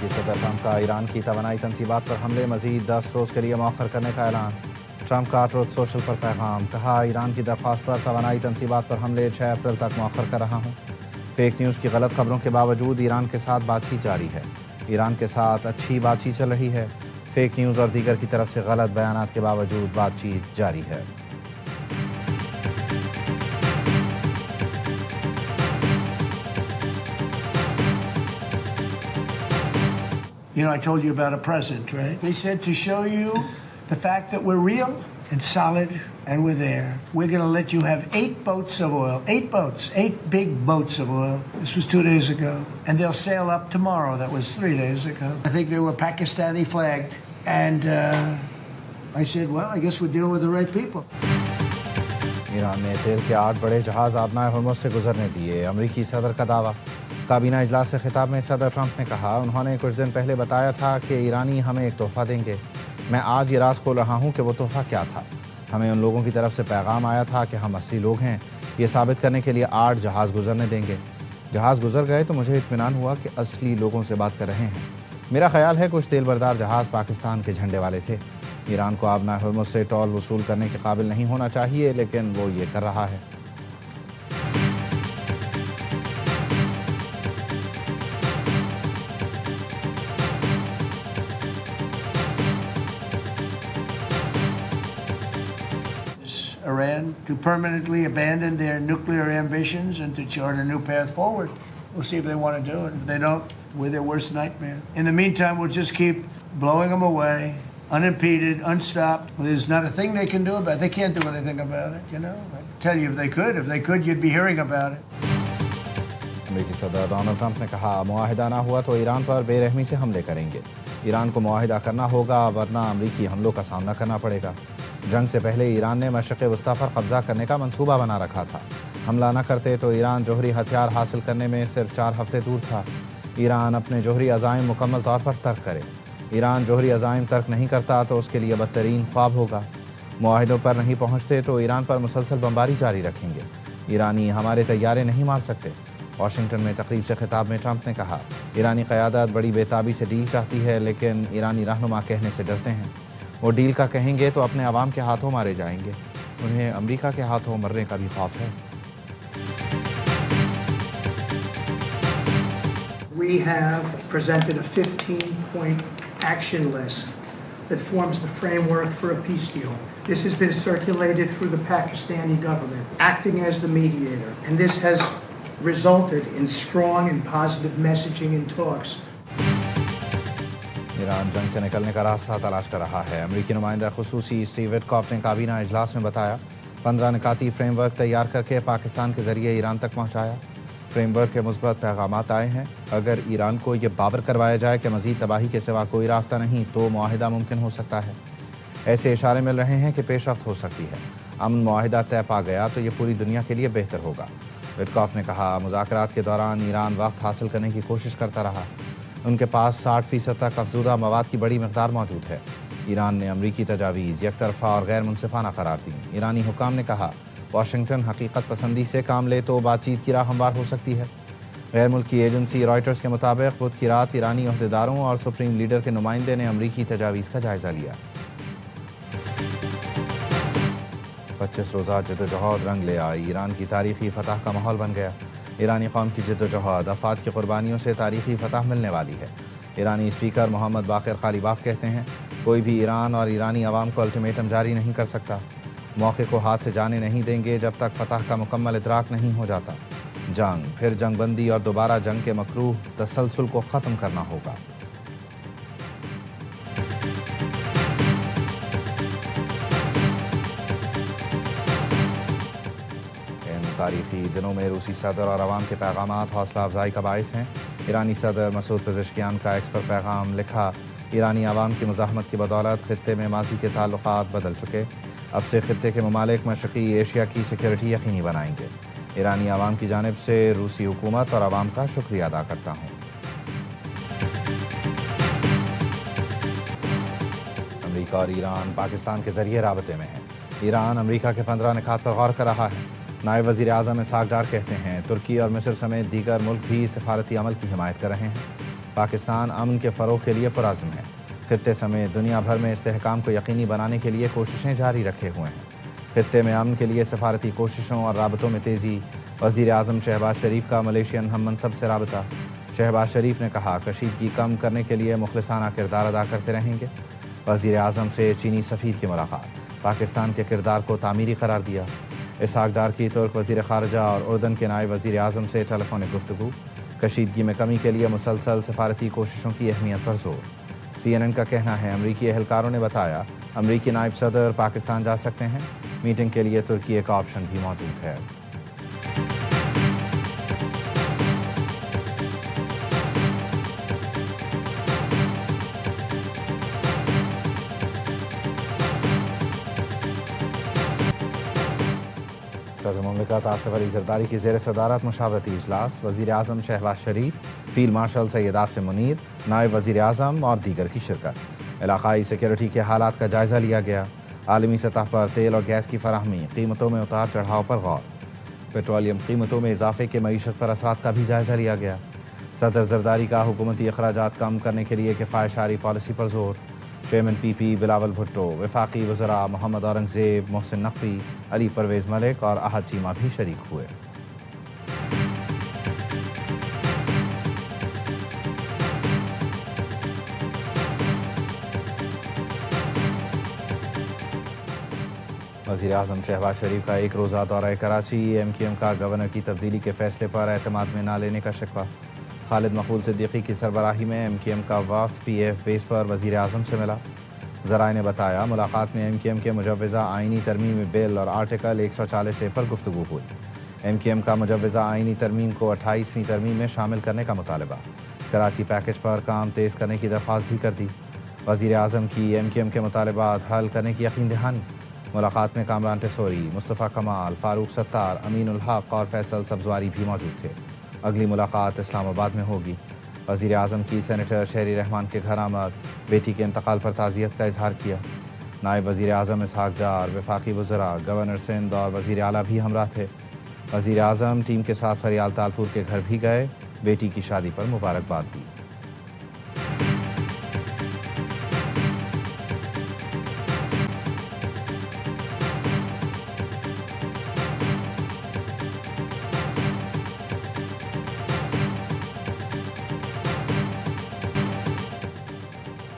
امریکی صدر ٹرمپ کا ایران کی توانائی تنصیبات پر حملے مزید 10 روز کے لیے مؤخر کرنے کا اعلان۔ ٹرمپ کا ٹروتھ سوشل پر پیغام، کہا ایران کی درخواست پر توانائی تنصیبات پر حملے 6 اپریل تک مؤخر کر رہا ہوں۔ فیک نیوز کی غلط خبروں کے باوجود ایران کے ساتھ بات چیت جاری ہے۔ ایران کے ساتھ اچھی بات چیت چل رہی ہے۔ فیک نیوز اور دیگر کی طرف سے غلط بیانات کے باوجود بات چیت جاری ہے۔ You know, I told you about a present, right? They said to show you the fact that we're real and solid and we're there. We're going to let you have 8 boats of oil. 8 boats. 8 big boats of oil. This was 2 days ago. And they'll sail up tomorrow. That was 3 days ago. I think they were Pakistani flagged. And I said, well, I guess we're dealing with the right people. Iran نے تیل کے 8 بڑے جہاز آبنائے Hormuz سے گزرنے دیے، امریکی صدر کا دعویٰ۔ کابینہ اجلاس سے خطاب میں صدر ٹرمپ نے کہا، انہوں نے کچھ دن پہلے بتایا تھا کہ ایرانی ہمیں ایک تحفہ دیں گے۔ میں آج یہ راز کھول رہا ہوں کہ وہ تحفہ کیا تھا۔ ہمیں ان لوگوں کی طرف سے پیغام آیا تھا کہ ہم 80 لوگ ہیں، یہ ثابت کرنے کے لیے 8 جہاز گزرنے دیں گے۔ جہاز گزر گئے تو مجھے اطمینان ہوا کہ اصلی لوگوں سے بات کر رہے ہیں۔ میرا خیال ہے کچھ تیل بردار جہاز پاکستان کے جھنڈے والے تھے۔ ایران کو آبنائے ہرمز سے ٹول وصول کرنے کے قابل نہیں ہونا چاہیے، لیکن وہ یہ کر رہا ہے۔ Iran to permanently abandon their nuclear ambitions and to chart a new path forward. We'll see if they want to do it. If they don't, we're their worst nightmare. In the meantime, we'll just keep blowing them away, unimpeded, unstopped. Well, there's not a thing they can do about it. They can't do anything about it, you know. I tell you, if they could, you'd be hearing about it. امریکی صدر Donald Trump نے کہا، معاہدہ نہ ہوا تو ایران پر بے رحمی سے حملے کریں گے۔ ایران کو معاہدہ کرنا ہوگا ورنہ امریکی حملوں کا سامنا کرنا پڑے گا۔ جنگ سے پہلے ایران نے مشرق وسطیٰ پر قبضہ کرنے کا منصوبہ بنا رکھا تھا۔ حملہ نہ کرتے تو ایران جوہری ہتھیار حاصل کرنے میں صرف 4 ہفتے دور تھا۔ ایران اپنے جوہری عزائم مکمل طور پر ترک کرے۔ ایران جوہری عزائم ترک نہیں کرتا تو اس کے لیے بدترین خواب ہوگا۔ معاہدوں پر نہیں پہنچتے تو ایران پر مسلسل بمباری جاری رکھیں گے۔ ایرانی ہمارے طیارے نہیں مار سکتے۔ واشنگٹن میں تقریب سے خطاب میں ٹرمپ نے کہا، ایرانی قیادت بڑی بےتابی سے ڈیل چاہتی ہے، لیکن ایرانی رہنما کہنے سے ڈرتے ہیں۔ وہ ڈیل کا کہیں گے تو اپنے عوام کے ہاتھوں مارے جائیں گے۔ انہیں امریکہ کے ہاتھوں مرنے کا بھی خوف ہے۔ We have presented a 15-point action list that forms the framework for a peace deal. This has been circulated through the Pakistani government, acting as the mediator, and this has resulted in strong and positive messaging in talks. Iran جنگ سے نکلنے کا راستہ تلاش کر رہا ہے۔ امریکی نمائندہ خصوصی اسٹیو وٹکاف نے کابینہ اجلاس میں بتایا، 15 نکاتی فریم ورک تیار کر کے پاکستان کے ذریعے ایران تک پہنچایا۔ فریم ورک کے مثبت پیغامات آئے ہیں۔ اگر ایران کو یہ باور کروایا جائے کہ مزید تباہی کے سوا کوئی راستہ نہیں تو معاہدہ ممکن ہو سکتا ہے۔ ایسے اشارے مل رہے ہیں کہ پیش رفت ہو سکتی ہے۔ امن معاہدہ طے پا گیا تو یہ پوری دنیا کے لیے بہتر ہوگا۔ وٹکاف نے کہا، مذاکرات کے دوران ایران وقت حاصل کرنے کی کوشش کرتا رہا۔ ان کے پاس 60% تک افزودہ مواد کی بڑی مقدار موجود ہے۔ ایران نے امریکی تجاویز یک طرفہ اور غیر منصفانہ قرار دیں۔ ایرانی حکام نے کہا، واشنگٹن حقیقت پسندی سے کام لے تو بات چیت کی راہ ہموار ہو سکتی ہے۔ غیر ملکی ایجنسی رائٹرز کے مطابق بدھ کی رات ایرانی عہدیداروں اور سپریم لیڈر کے نمائندے نے امریکی تجاویز کا جائزہ لیا۔ 25 روزہ جدوجہد رنگ لے آئی، ایران کی تاریخی فتح کا ماحول بن گیا۔ ایرانی قوم کی جدوجہد، افواج کی قربانیوں سے تاریخی فتح ملنے والی ہے۔ ایرانی اسپیکر محمد باقر قالیباف کہتے ہیں، کوئی بھی ایران اور ایرانی عوام کو الٹیمیٹم جاری نہیں کر سکتا۔ موقع کو ہاتھ سے جانے نہیں دیں گے جب تک فتح کا مکمل ادراک نہیں ہو جاتا۔ جنگ، پھر جنگ بندی اور دوبارہ جنگ کے مکروہ تسلسل کو ختم کرنا ہوگا۔ تاریخی دنوں میں روسی صدر اور عوام کے پیغامات حوصلہ افزائی کا باعث ہیں۔ ایرانی صدر مسعود پزشکیان کا ایکس پر پیغام لکھا، ایرانی عوام کی مزاحمت کی بدولت خطے میں ماضی کے تعلقات بدل چکے، اب سے خطے کے ممالک مشرقی ایشیا کی سیکیورٹی یقینی بنائیں گے۔ ایرانی عوام کی جانب سے روسی حکومت اور عوام کا شکریہ ادا کرتا ہوں۔ امریکہ اور ایران پاکستان کے ذریعے رابطے میں ہیں۔ ایران امریکہ کے 15 نکات پر غور کر رہا ہے۔ نائب وزیر اعظم اسحاق ڈار کہتے ہیں، ترکی اور مصر سمیت دیگر ملک بھی سفارتی عمل کی حمایت کر رہے ہیں۔ پاکستان امن کے فروغ کے لیے پرعزم ہے. خطے سمیت دنیا بھر میں استحکام کو یقینی بنانے کے لیے کوششیں جاری رکھے ہوئے ہیں. خطے میں امن کے لیے سفارتی کوششوں اور رابطوں میں تیزی. وزیر اعظم شہباز شریف کا ملیشین ہم منصب سے رابطہ. شہباز شریف نے کہا کشیدگی کم کرنے کے لیے مخلصانہ کردار ادا کرتے رہیں گے. وزیر اعظم سے چینی سفیر کی ملاقات. پاکستان کے کردار کو تعمیری قرار دیا. اسحاق ڈار کی ترک وزیر خارجہ اور اردن کے نائب وزیر اعظم سے ٹیلی فونک گفتگو. کشیدگی میں کمی کے لیے مسلسل سفارتی کوششوں کی اہمیت پر زور. CNN کا کہنا ہے امریکی اہلکاروں نے بتایا امریکی نائب صدر پاکستان جا سکتے ہیں. میٹنگ کے لیے ترکی کا آپشن بھی موجود ہے. صدر مملکت آصف علی زرداری کی زیر صدارت مشاورتی اجلاس. وزیر اعظم شہباز شریف، فیلڈ مارشل سید عاصم منیر، نائب وزیر اعظم اور دیگر کی شرکت. علاقائی سیکیورٹی کے حالات کا جائزہ لیا گیا. عالمی سطح پر تیل اور گیس کی فراہمی، قیمتوں میں اتار چڑھاؤ پر غور. پیٹرولیم قیمتوں میں اضافے کے معیشت پر اثرات کا بھی جائزہ لیا گیا. صدر زرداری کا حکومتی اخراجات کم کرنے کے لیے کفایت پالیسی پر زور. چیئرمین PP بلاول بھٹو، وفاقی وزراء محمد اورنگزیب، محسن نقوی، علی پرویز ملک اور احد چیمہ بھی شریک ہوئے. وزیر اعظم شہباز شریف کا ایک روزہ دورہ کراچی. MQM کا گورنر کی تبدیلی کے فیصلے پر اعتماد میں نہ لینے کا شکوہ. خالد مقبول صدیقی کی سربراہی میں MQM کا وفد PF بیس پر وزیر اعظم سے ملا. ذرائع نے بتایا ملاقات میں MQM کے مجوزہ آئینی ترمیمی بل اور آرٹیکل 140A پر گفتگو ہوئی. MQM کا مجوزہ آئینی ترمیم کو 28ویں ترمیم میں شامل کرنے کا مطالبہ. کراچی پیکج پر کام تیز کرنے کی درخواست بھی کر دی. وزیر اعظم کی MQM کے مطالبات حل کرنے کی یقین دہانی. ملاقات میں کامران ٹیسوری، مصطفیٰ کمال، فاروق ستار، امین الحق اور فیصل سبزواری بھی موجود تھے. اگلی ملاقات اسلام آباد میں ہوگی. وزیر اعظم کی سینیٹر شہری رحمان کے گھر آمد. بیٹی کے انتقال پر تعزیت کا اظہار کیا. نائب وزیر اعظم اسحاق ڈار، وفاقی وزراء، گورنر سندھ اور وزیر اعلیٰ بھی ہمراہ تھے. وزیر اعظم ٹیم کے ساتھ فریال تالپور کے گھر بھی گئے. بیٹی کی شادی پر مبارکباد دی.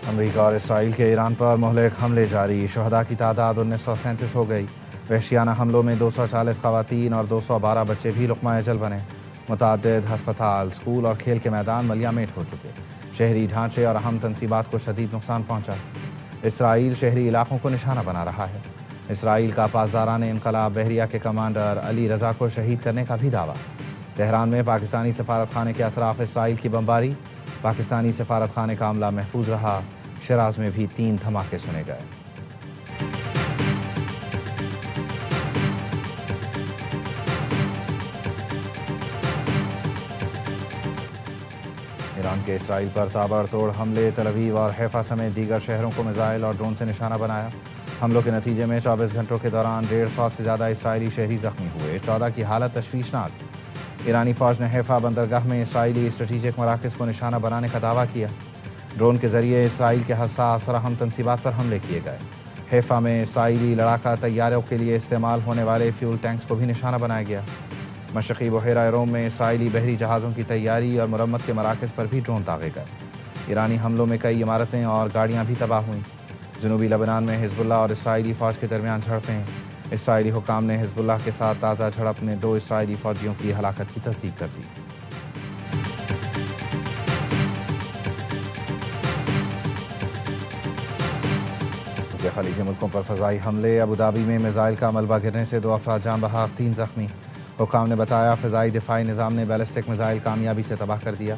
امریکہ اور اسرائیل کے ایران پر مہلک حملے جاری. شہداء کی تعداد 1937 ہو گئی. وحشیانہ حملوں میں 240 خواتین اور 212 بچے بھی لقمہ اجل بنے. متعدد ہسپتال، اسکول اور کھیل کے میدان ملیہ میٹ ہو چکے. شہری ڈھانچے اور اہم تنصیبات کو شدید نقصان پہنچا. اسرائیل شہری علاقوں کو نشانہ بنا رہا ہے. اسرائیل کا پاسداران انقلاب بحریہ کے کمانڈر علی رضا کو شہید کرنے کا بھی دعویٰ. تہران میں پاکستانی سفارت خانے کے اطراف اسرائیل کی بمباری. پاکستانی سفارت خانے کا عملہ محفوظ رہا. شیراز میں بھی 3 دھماکے سنے گئے. ایران کے اسرائیل پر تابڑ توڑ حملے. تل ابیب اور حیفا سمیت دیگر شہروں کو میزائل اور ڈرون سے نشانہ بنایا. حملوں کے نتیجے میں 24 گھنٹوں کے دوران 150 سے زیادہ اسرائیلی شہری زخمی ہوئے. 14 کی حالت تشویشناک. ایرانی فوج نے حیفا بندرگاہ میں اسرائیلی اسٹریٹجک مراکز کو نشانہ بنانے کا دعویٰ کیا. ڈرون کے ذریعے اسرائیل کے حساس اور اہم تنصیبات پر حملے کیے گئے. حیفا میں اسرائیلی لڑاکا طیاروں کے لیے استعمال ہونے والے فیول ٹینکس کو بھی نشانہ بنایا گیا. مشرقی بحیرہ روم میں اسرائیلی بحری جہازوں کی تیاری اور مرمت کے مراکز پر بھی ڈرون داغے گئے. ایرانی حملوں میں کئی عمارتیں اور گاڑیاں بھی تباہ ہوئیں. جنوبی لبنان میں حزب اللہ اور اسرائیلی فوج کے درمیان جھڑپیں. اسرائیلی حکام نے حزب اللہ کے ساتھ تازہ جھڑپ میں 2 اسرائیلی فوجیوں کی ہلاکت کی تصدیق کر دی. خلیجی ملکوں پر فضائی حملے. ابوظہبی میں میزائل کا ملبہ گرنے سے 2 افراد جاں بحق، 3 زخمی. حکام نے بتایا فضائی دفاعی نظام نے بیلسٹک میزائل کامیابی سے تباہ کر دیا.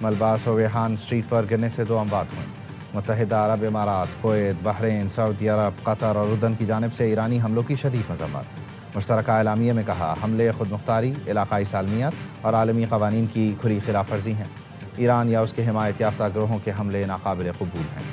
ملبہ سویحان اسٹریٹ پر گرنے سے 2 اموات ہوئیں. متحدہ عرب امارات، کویت، بحرین، سعودی عرب، قطر اور اردن کی جانب سے ایرانی حملوں کی شدید مذمت. مشترکہ اعلامیے میں کہا حملے خود مختاری، علاقائی سالمیت اور عالمی قوانین کی کھلی خلاف ورزی ہیں. ایران یا اس کے حمایت یافتہ گروہوں کے حملے ناقابل قبول ہیں.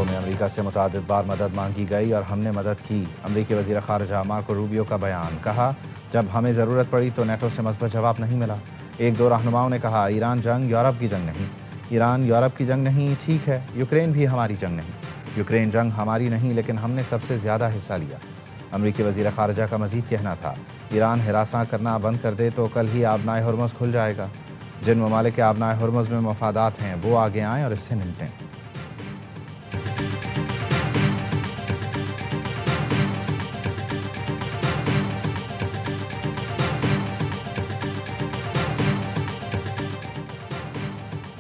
ملکوں میں امریکہ سے متعدد بار مدد مانگی گئی اور ہم نے مدد کی. امریکی وزیر خارجہ مارکو روبیو کا بیان. کہا جب ہمیں ضرورت پڑی تو نیٹو سے مثبت جواب نہیں ملا. ایک دو رہنماؤں نے کہا ایران جنگ یورپ کی جنگ نہیں. ایران یورپ کی جنگ نہیں, ٹھیک ہے. یوکرین بھی ہماری جنگ نہیں. یوکرین جنگ ہماری نہیں, لیکن ہم نے سب سے زیادہ حصہ لیا. امریکی وزیر خارجہ کا مزید کہنا تھا ایران ہراساں کرنا بند کر دے تو کل ہی آبنائے ہرمز کھل جائے گا. جن ممالک کے آبنائے ہرمز میں مفادات ہیں وہ آگے آئیں اور اس سے نمٹیں.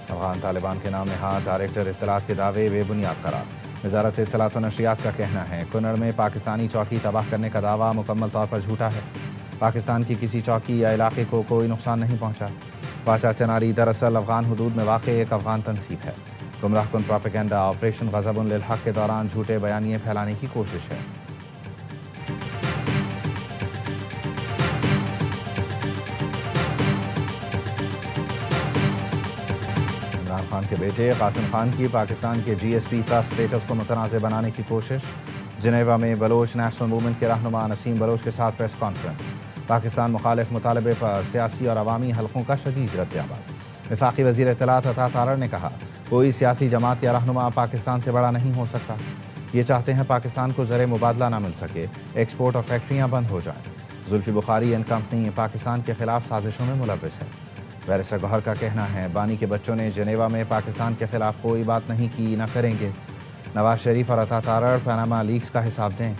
افغان طالبان کے نام نہاد ڈائریکٹر اطلاعات کے دعوے بے بنیاد قرار. وزارت اطلاعات و نشریات کا کہنا ہے کنڑ میں پاکستانی چوکی تباہ کرنے کا دعویٰ مکمل طور پر جھوٹا ہے. پاکستان کی کسی چوکی یا علاقے کو کوئی نقصان نہیں پہنچا. واچا چناری دراصل افغان حدود میں واقع ایک افغان تنصیب ہے. گمراہ کن پروپیگنڈا آپریشن غضب للحق کے دوران جھوٹے بیانیے پھیلانے کی کوشش ہے. عمران خان کے بیٹے قاسم خان کی پاکستان کے جی ایس پی کا سٹیٹس کو متنازع بنانے کی کوشش. جنیوا میں بلوچ نیشنل موومنٹ کے رہنما نسیم بلوچ کے ساتھ پریس کانفرنس. پاکستان مخالف مطالبے پر سیاسی اور عوامی حلقوں کا شدید رد عمل. وفاقی وزیر اطلاعات عطا تارڑ نے کہا کوئی سیاسی جماعت یا رہنما پاکستان سے بڑا نہیں ہو سکتا. یہ چاہتے ہیں پاکستان کو زر مبادلہ نہ مل سکے, ایکسپورٹ اور فیکٹریاں بند ہو جائیں. زلفی بخاری اینڈ کمپنی پاکستان کے خلاف سازشوں میں ملوث ہے. بیرسٹر گوہر کا کہنا ہے بانی کے بچوں نے جنیوا میں پاکستان کے خلاف کوئی بات نہیں کی, نہ کریں گے. نواز شریف اور عطا تارڑ پاناما لیکس کا حساب دیں.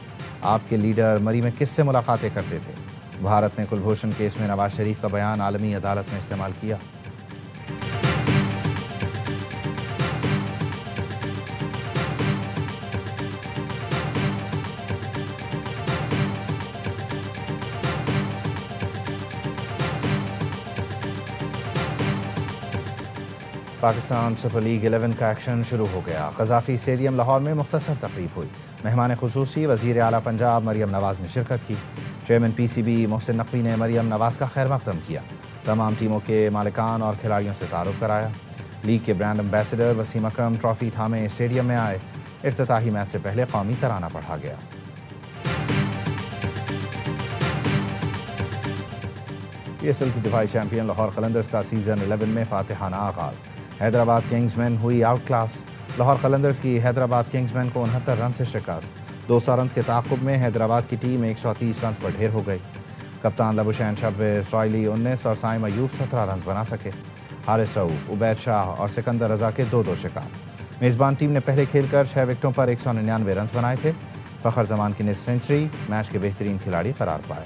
آپ کے لیڈر مری میں کس سے ملاقاتیں کرتے تھے؟ بھارت نے کلبھوشن کیس میں نواز شریف کا بیان عالمی عدالت میں استعمال کیا. پاکستان سپر لیگ 11 کا ایکشن شروع ہو گیا. قذافی اسٹیڈیم لاہور میں مختصر تقریب ہوئی. مہمان خصوصی وزیر اعلیٰ پنجاب مریم نواز نے شرکت کی. Chairman P C B Mohsin Naqvi نے مریم نواز کا خیر مقدم کیا. تمام ٹیموں کے مالکان اور کھلاڑیوں سے تعارف کرایا. لیگ کے برانڈ امبیسڈر وسیم اکرم ٹرافی تھامے اسٹیڈیم میں آئے. افتتاحی میچ سے پہلے قومی ترانہ پڑھا گیا. پی ایس ایل کی دفاعی چیمپئن لاہور قلندرز کا سیزن 11 میں فاتحانہ آغاز. حیدرآباد کنگز مین ہوئی آؤٹ کلاس. لاہور قلندرز کی حیدرآباد کنگز مین کو 69 رن سے شکست. 200 رنز کے تعاقب میں حیدرآباد کی ٹیم 130 رنز پر ڈھیر ہو گئی. کپتان لبوشین 26, رائلی 19 اور سائم ایوب 17 رنز بنا سکے. حارث رؤوف, عبید شاہ اور سکندر رضا کے 2 شکار. میزبان ٹیم نے پہلے کھیل کر 6 وکٹوں پر 199 رنز بنائے تھے. فخر زمان کی نصف سنچری میچ کے بہترین کھلاڑی قرار پائے.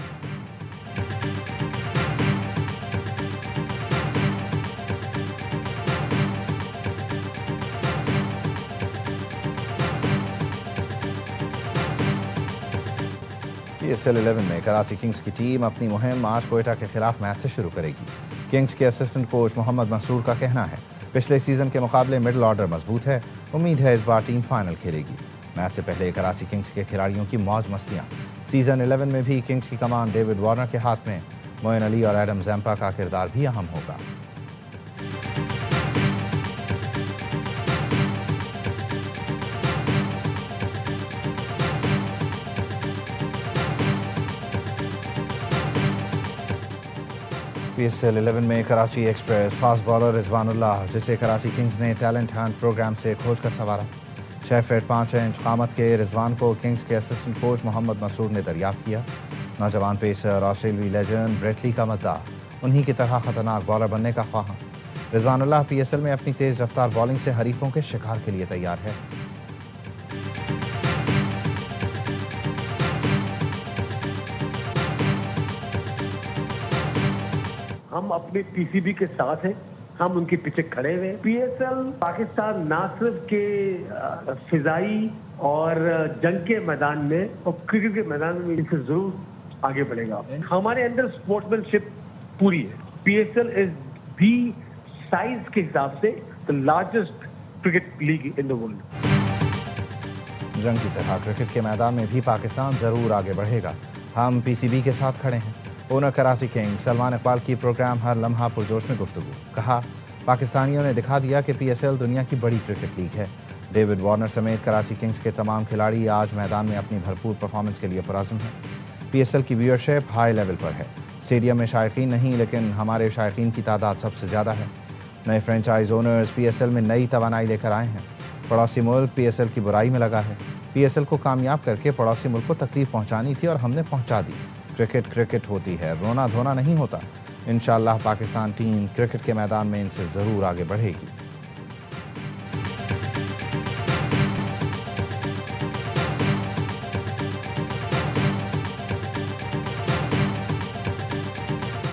پی ایس ایل 11 میں کراچی کنگز کی ٹیم اپنی مہم آج کوئٹہ کے خلاف میچ سے شروع کرے گی. کنگز کے اسسٹنٹ کوچ محمد منصور کا کہنا ہے پچھلے سیزن کے مقابلے مڈل آرڈر مضبوط ہے. امید ہے اس بار ٹیم فائنل کھیلے گی. میچ سے پہلے کراچی کنگز کے کھلاڑیوں کی موج مستیاں. سیزن 11 میں بھی کنگز کی کمان ڈیوڈ وارنر کے ہاتھ میں. معین علی اور ایڈم زیمپا کا کردار بھی اہم ہوگا. پی ایس ایل 11 میں کراچی ایکسپریس فاسٹ بالر رضوان اللہ, جسے کراچی کنگز نے ٹیلنٹ ہنٹ پروگرام سے کھوج کر سنوارا. 6 فٹ 5 انچ قامت کے رضوان کو کنگز کے اسسٹنٹ کوچ محمد مسعود نے دریافت کیا. نوجوان پیسر آسٹریلوی لیجنڈ بریٹلی کا مداح, انہی کی طرح خطرناک بالر بننے کا خواہاں. رضوان اللہ پی ایس ایل میں اپنی تیز رفتار بالنگ سے حریفوں کے شکار کے لیے تیار ہے. ہم اپنے پی سی بی کے ساتھ ہیں, ہم ان کے پیچھے کھڑے ہوئے. پی ایس ایل پاکستان نہ صرف کے فضائی اور جنگ کے میدان میں اور کرکٹ کے میدان میں ان سے ضرور آگے بڑھے گا. ہمارے اندر اسپورٹس مین شپ پوری ہے. P S L is the size کے حساب سے the largest cricket league in the world. جنگ کی طرح کرکٹ کے میدان میں بھی پاکستان ضرور آگے بڑھے گا. ہم پی سی بی کے ساتھ کھڑے ہیں. اونر کراچی کنگ سلمان اقبال کی پروگرام ہر لمحہ پرجوش میں گفتگو. کہا پاکستانیوں نے دکھا دیا کہ پی ایس ایل دنیا کی بڑی کرکٹ لیگ ہے. ڈیوڈ وارنر سمیت کراچی کنگز کے تمام کھلاڑی آج میدان میں اپنی بھرپور پرفارمنس کے لیے پرعزم ہیں۔ پی ایس ایل کی ویورشپ ہائی لیول پر ہے۔ اسٹیڈیم میں شائقین نہیں، لیکن ہمارے شائقین کی تعداد سب سے زیادہ ہے۔ نئے franchise owners P S L میں نئی توانائی لے کر آئے ہیں۔ پڑوسی ملک پی ایس ایل کی برائی میں لگا ہے۔ پی ایس ایل کو کامیاب کر کے پڑوسی ملک کو تکلیف پہنچانی تھی اور ہم نے پہنچا دی۔ کرکٹ ہوتی ہے، رونا دھونا نہیں ہوتا۔ انشاءاللہ پاکستان ٹیم کرکٹ کے میدان میں ان سے ضرور آگے بڑھے گی۔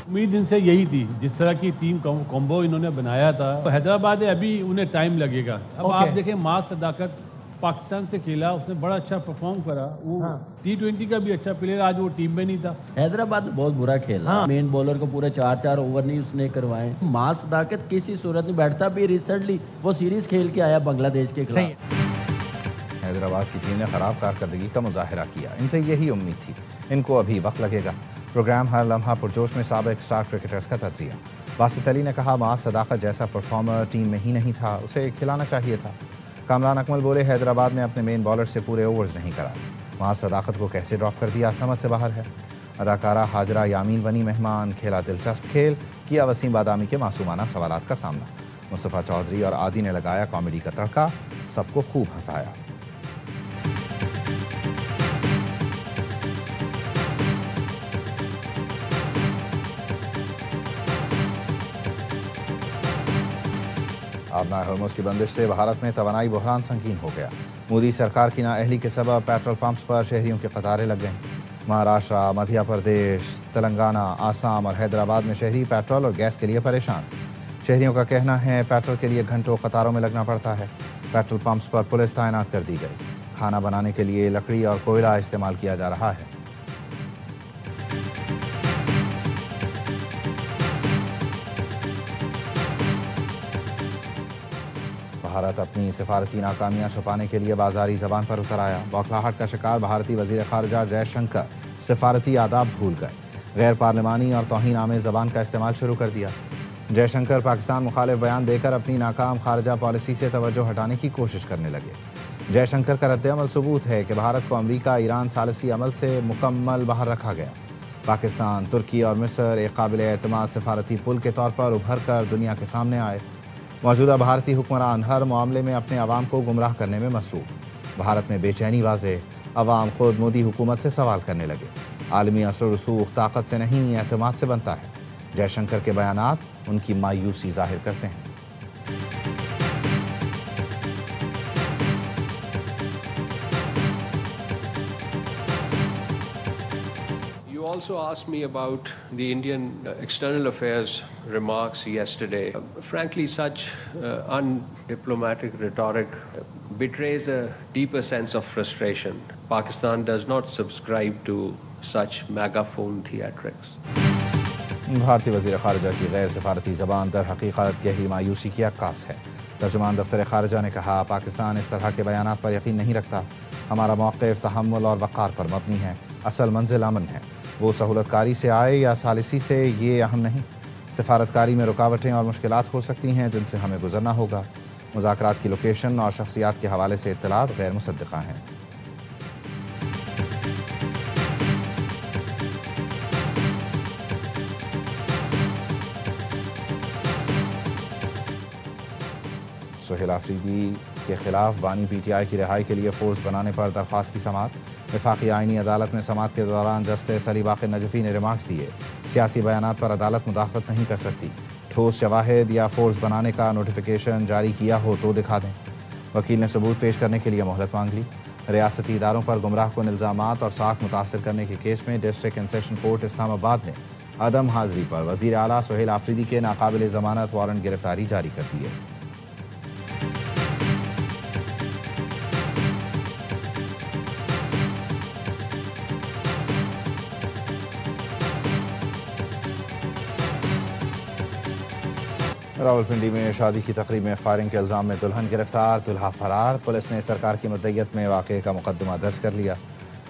امید ان سے یہی تھی، جس طرح کی ٹیم کومبو انہوں نے بنایا تھا۔ حیدرآباد ابھی انہیں ٹائم لگے گا۔ اب آپ دیکھیں ماس صداقت پاکستان سے کھیلا، اس نے بڑا اچھا پرفارم کرا۔ وہ T20 کا بھی اچھا پلیئر، آج وہ ٹیم میں نہیں تھا۔ حیدرآباد بہت برا کھیلا، مین بولر کو پورے 4 اوور نہیں اس نے کروائے۔ ماس صداقت کسی صورت میں بیٹھتا بھی، ریسنٹلی وہ سیریز کھیل کے آیا بنگلہ دیش کے خلاف۔ حیدرآباد کی ٹیم نے خراب کارکردگی کا مظاہرہ کیا، ان سے یہی امید تھی۔ ان کو ابھی وقت لگے گا۔ پروگرام ہر لمحہ پرجوش میں سابق اسٹار کرکٹرز کا تجزیہ۔ باسط علی نے کہا ماس صداقت جیسا پرفارمر ٹیم میں ہی نہیں تھا، اسے کھلانا چاہیے تھا۔ کامران اکمل بولے حیدرآباد نے اپنے مین بالر سے پورے اوورز نہیں کرائے، ماس صداقت کو کیسے ڈراپ کر دیا سمجھ سے باہر ہے۔ اداکارہ ہاجرہ یامین بنی مہمان، کھیلا دلچسپ کھیل، کیا وسیم بادامی کے معصومانہ سوالات کا سامنا۔ مصطفیٰ چودھری اور عادی نے لگایا کامیڈی کا تڑکا، سب کو خوب ہنسایا۔ آبنائے ہرمز کی بندش سے بھارت میں توانائی بحران سنگین ہو گیا۔ مودی سرکار کی نااہلی کے سبب پیٹرول پمپس پر شہریوں کی قطاریں لگ گئیں۔ مہاراشٹرا، مدھیہ پردیش، تلنگانہ، آسام اور حیدرآباد میں شہری پیٹرول اور گیس کے لیے پریشان۔ شہریوں کا کہنا ہے پیٹرول کے لیے گھنٹوں قطاروں میں لگنا پڑتا ہے۔ پیٹرول پمپس پر پولیس تعینات کر دی گئی۔ کھانا بنانے کے لیے لکڑی اور کوئلہ استعمال کیا جا رہا ہے۔ بھارت اپنی سفارتی ناکامیاں چھپانے کے لیے بازاری زبان پر اتر آیا۔ بوکھلاہٹ کا شکار بھارتی وزیر خارجہ جے شنکر سفارتی آداب بھول گئے، غیر پارلیمانی اور توہین آمیز زبان کا استعمال شروع کر دیا۔ جے شنکر پاکستان مخالف بیان دے کر اپنی ناکام خارجہ پالیسی سے توجہ ہٹانے کی کوشش کرنے لگے۔ جے شنکر کا رد عمل ثبوت ہے کہ بھارت کو امریکہ ایران ثالثی عمل سے مکمل باہر رکھا گیا۔ پاکستان، ترکی اور مصر ایک قابل اعتماد سفارتی پل کے طور پر ابھر کر دنیا کے سامنے آئے۔ موجودہ بھارتی حکمران ہر معاملے میں اپنے عوام کو گمراہ کرنے میں مصروف۔ بھارت میں بے چینی واضح، عوام خود مودی حکومت سے سوال کرنے لگے۔ عالمی اثر و رسوخ طاقت سے نہیں اعتماد سے بنتا ہے۔ جے شنکر کے بیانات ان کی مایوسی ظاہر کرتے ہیں۔ You also asked me about the Indian external affairs remarks yesterday. Frankly, such undiplomatic rhetoric betrays a deeper sense of frustration. Pakistan does not subscribe to such megaphone theatrics. بھارتی وزیر خارجہ کی غیر سفارتی زبان در حقیقت گہری مایوسی کی عکاس ہے۔ ترجمان دفتر خارجہ نے کہا پاکستان اس طرح کے بیانات پر یقین نہیں رکھتا۔ ہمارا موقف تحمل اور وقار پر مبنی ہے۔ اصل منزل امن ہے، وہ سہولت کاری سے آئے یا ثالثی سے یہ اہم نہیں۔ سفارتکاری میں رکاوٹیں اور مشکلات ہو سکتی ہیں جن سے ہمیں گزرنا ہوگا۔ مذاکرات کی لوکیشن اور شخصیات کے حوالے سے اطلاعات غیر مصدقہ ہیں۔ سہیل آفریدی کے خلاف بانی پی ٹی آئی کی رہائی کے لیے فورس بنانے پر درخواست کی سماعت۔ وفاقی آئینی عدالت میں سماعت کے دوران جسٹس علی باقر نجفی نے ریمارکس دیے، سیاسی بیانات پر عدالت مداخلت نہیں کر سکتی۔ ٹھوس شواہد یا فورس بنانے کا نوٹیفیکیشن جاری کیا ہو تو دکھا دیں۔ وکیل نے ثبوت پیش کرنے کے لیے مہلت مانگ لی۔ ریاستی اداروں پر گمراہ کن الزامات اور ساکھ متاثر کرنے کے کیس میں ڈسٹرکٹ اینڈ سیشن کورٹ اسلام آباد نے عدم حاضری پر وزیر اعلیٰ سہیل آفریدی کے ناقابل ضمانت وارنٹ گرفتاری جاری کر دی ہے۔ راولپنڈی میں شادی کی تقریب میں فائرنگ کے الزام میں دلہن گرفتار، دلہا فرار۔ پولیس نے سرکار کی مدعیت میں واقعے کا مقدمہ درج کر لیا۔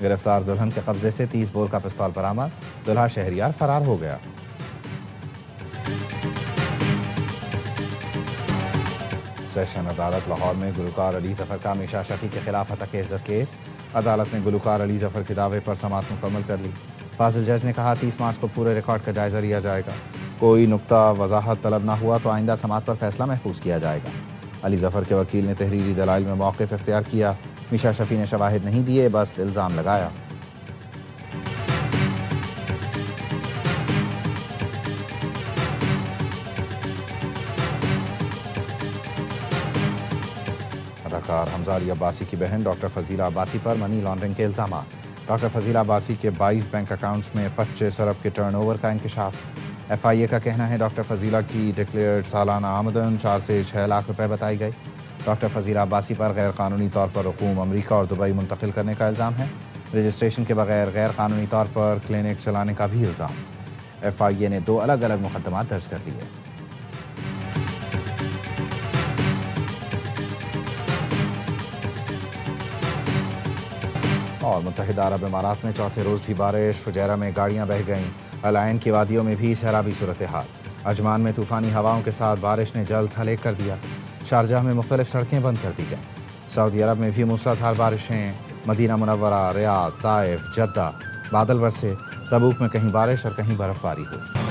گرفتار دلہن کے قبضے سے 30 بور کا پستول برآمد، دلہا شہریار فرار ہو گیا۔ سیشن عدالت لاہور میں گلوکار علی ظفر کا میشا شفیع کے خلاف ہتک عزت کیس، عدالت نے گلوکار علی ظفر کے دعوے پر سماعت مکمل کر لی۔ فاضل جج نے کہا 30 مارچ کو پورے ریکارڈ کا جائزہ لیا جائے گا، کوئی نقطہ وضاحت طلب نہ ہوا تو آئندہ سماعت پر فیصلہ محفوظ کیا جائے گا۔ علی ظفر کے وکیل نے تحریری دلائل میں موقف اختیار کیا، میشا شفیع نے شواہد نہیں دیے، بس الزام لگایا۔ اداکار حمزہ علی عباسی کی بہن ڈاکٹر فضیلہ عباسی پر منی لانڈرنگ کے الزامات۔ ڈاکٹر فضیلہ عباسی کے 22 بینک اکاؤنٹس میں 25 ارب کے ٹرن اوور کا انکشاف۔ ایف آئی اے کا کہنا ہے ڈاکٹر فضیلہ کی ڈکلیئرڈ سالانہ آمدن 4 سے 6 لاکھ روپے بتائی گئی۔ ڈاکٹر فضیلہ عباسی پر غیر قانونی طور پر رقوم امریکہ اور دبئی منتقل کرنے کا الزام ہے۔ رجسٹریشن کے بغیر غیر قانونی طور پر کلینک چلانے کا بھی الزام۔ ایف آئی اے نے 2 الگ الگ مقدمات درج کر لیے۔ اور متحدہ عرب امارات میں چوتھے روز بھی بارش، فجیرہ میں گاڑیاں بہہ گئیں، العین کی وادیوں میں بھی سیلابی صورتحال۔ عجمان میں طوفانی ہواؤں کے ساتھ بارش نے جلد ہلیک کر دیا، شارجہ میں مختلف سڑکیں بند کر دی گئیں۔ سعودی عرب میں بھی موسلادھار بارشیں، مدینہ منورہ، ریاض، طائف، جدہ بادل برسے، تبوک میں کہیں بارش اور کہیں برف باری ہوئی۔